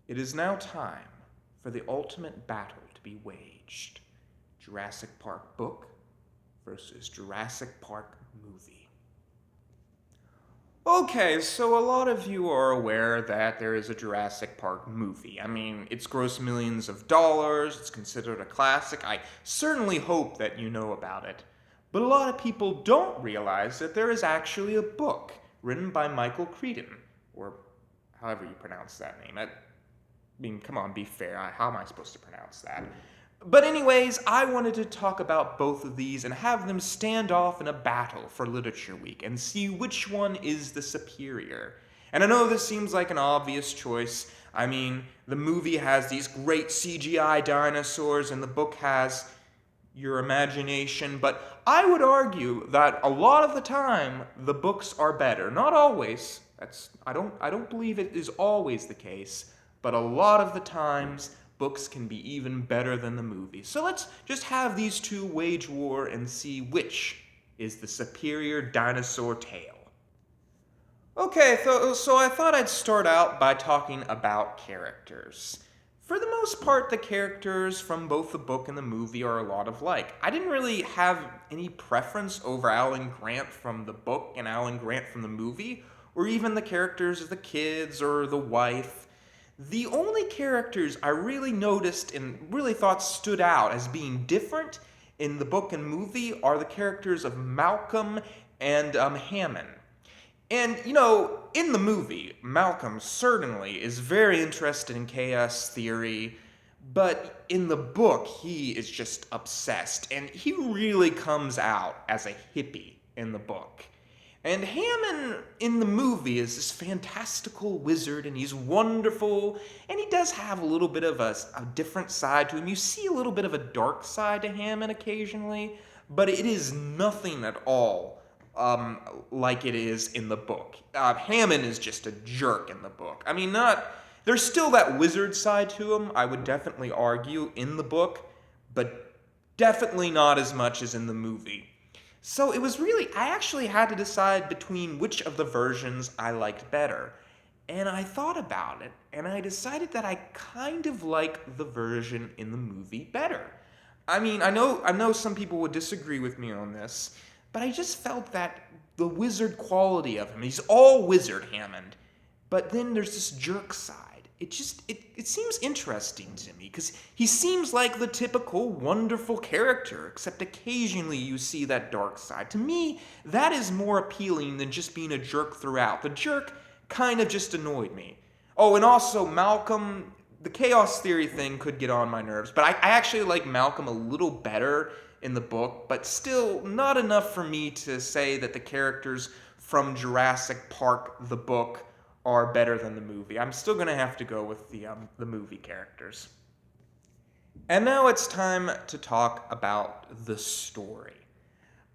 It is now time for the ultimate battle to be waged. Jurassic Park book versus Jurassic Park movie. Okay, so a lot of you are aware that there is a Jurassic Park movie. I mean, it's grossed millions of dollars, it's considered a classic. I certainly hope that you know about it. But a lot of people don't realize that there is actually a book written by Michael Crichton, or however you pronounce that name. I mean, come on, be fair. How am I supposed to pronounce that? But anyways, I wanted to talk about both of these and have them stand off in a battle for Literature Week and see which one is the superior. And I know this seems like an obvious choice. I mean, the movie has these great CGI dinosaurs and the book has your imagination, but I would argue that a lot of the time the books are better. Not always. I don't believe it is always the case, but a lot of the times books can be even better than the movie. So let's just have these two wage war and see which is the superior dinosaur tale. Okay, so I thought I'd start out by talking about characters. For the most part, the characters from both the book and the movie are a lot alike. I didn't really have any preference over Alan Grant from the book and Alan Grant from the movie, or even the characters of the kids or the wife. The only characters I really noticed and really thought stood out as being different in the book and movie are the characters of Malcolm and Hammond. And, you know, in the movie, Malcolm certainly is very interested in chaos theory, but in the book, he is just obsessed, and he really comes out as a hippie in the book. And Hammond in the movie is this fantastical wizard, and he's wonderful, and he does have a little bit of a different side to him. You see a little bit of a dark side to Hammond occasionally, but it is nothing at all like it is in the book. Hammond is just a jerk in the book. I mean, there's still that wizard side to him, I would definitely argue, in the book, but definitely not as much as in the movie. So it was really, I actually had to decide between which of the versions I liked better. And I thought about it, and I decided that I kind of like the version in the movie better. I mean, I know some people would disagree with me on this, but I just felt that the wizard quality of him, he's all wizard, Hammond, but then there's this jerk side. It seems interesting to me, because he seems like the typical wonderful character, except occasionally you see that dark side. To me, that is more appealing than just being a jerk throughout. The jerk kind of just annoyed me. Oh, and also Malcolm, the chaos theory thing could get on my nerves, but I actually like Malcolm a little better in the book, but still not enough for me to say that the characters from Jurassic Park, the book, are better than the movie. I'm still going to have to go with the movie characters. And now it's time to talk about the story.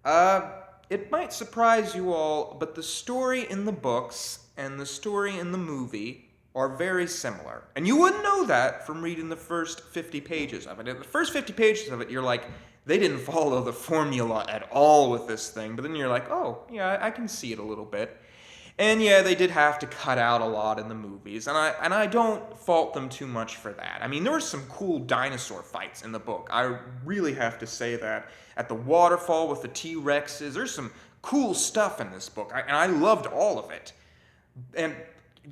It might surprise you all, but the story in the books and the story in the movie are very similar. And you wouldn't know that from reading the first 50 pages of it. In the first 50 pages of it, you're like, they didn't follow the formula at all with this thing. But then you're like, oh, yeah, I can see it a little bit. And yeah, they did have to cut out a lot in the movies, and I don't fault them too much for that. I mean, there were some cool dinosaur fights in the book. I really have to say that. At the waterfall with the T-Rexes, there's some cool stuff in this book, and I loved all of it. And,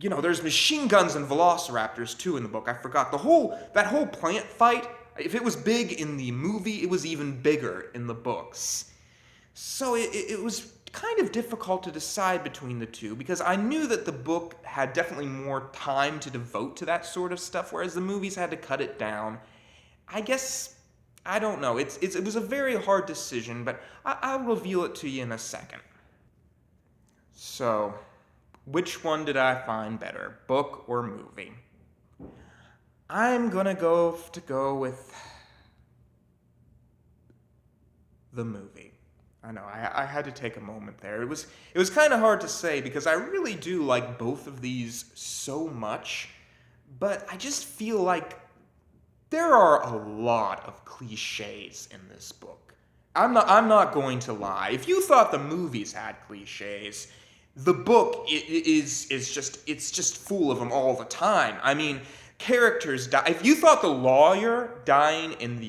you know, there's machine guns and velociraptors, too, in the book. I forgot. That whole plant fight, if it was big in the movie, it was even bigger in the books. So it was kind of difficult to decide between the two, because I knew that the book had definitely more time to devote to that sort of stuff, whereas the movies had to cut it down. I guess, I don't know, it was a very hard decision, but I'll reveal it to you in a second. So, which one did I find better, book or movie? I'm gonna go with the movie. I know, I had to take a moment there. It was kind of hard to say, because I really do like both of these so much, but I just feel like there are a lot of cliches in this book. I'm not going to lie. If you thought the movies had cliches, the book is just full of them all the time. I mean, characters die. If you thought the lawyer dying in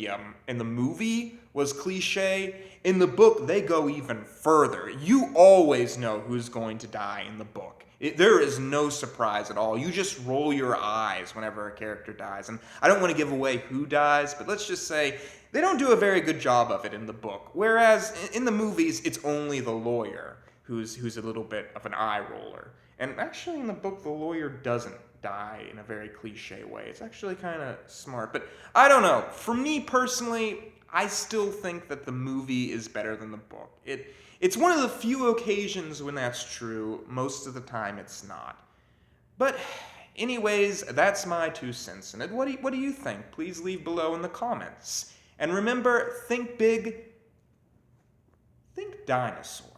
the movie was cliche, in the book they go even further. You always know who's going to die in the book. There is no surprise at all. You just roll your eyes whenever a character dies. And I don't want to give away who dies, but let's just say they don't do a very good job of it in the book. Whereas in the movies, it's only the lawyer who's a little bit of an eye roller. And actually in the book, the lawyer doesn't die in a very cliche way. It's actually kind of smart. But I don't know. For me personally, I still think that the movie is better than the book. It's one of the few occasions when that's true. Most of the time, it's not. But anyways, that's my 2 cents in it. What do you think? Please leave below in the comments. And remember, think big, think dinosaur.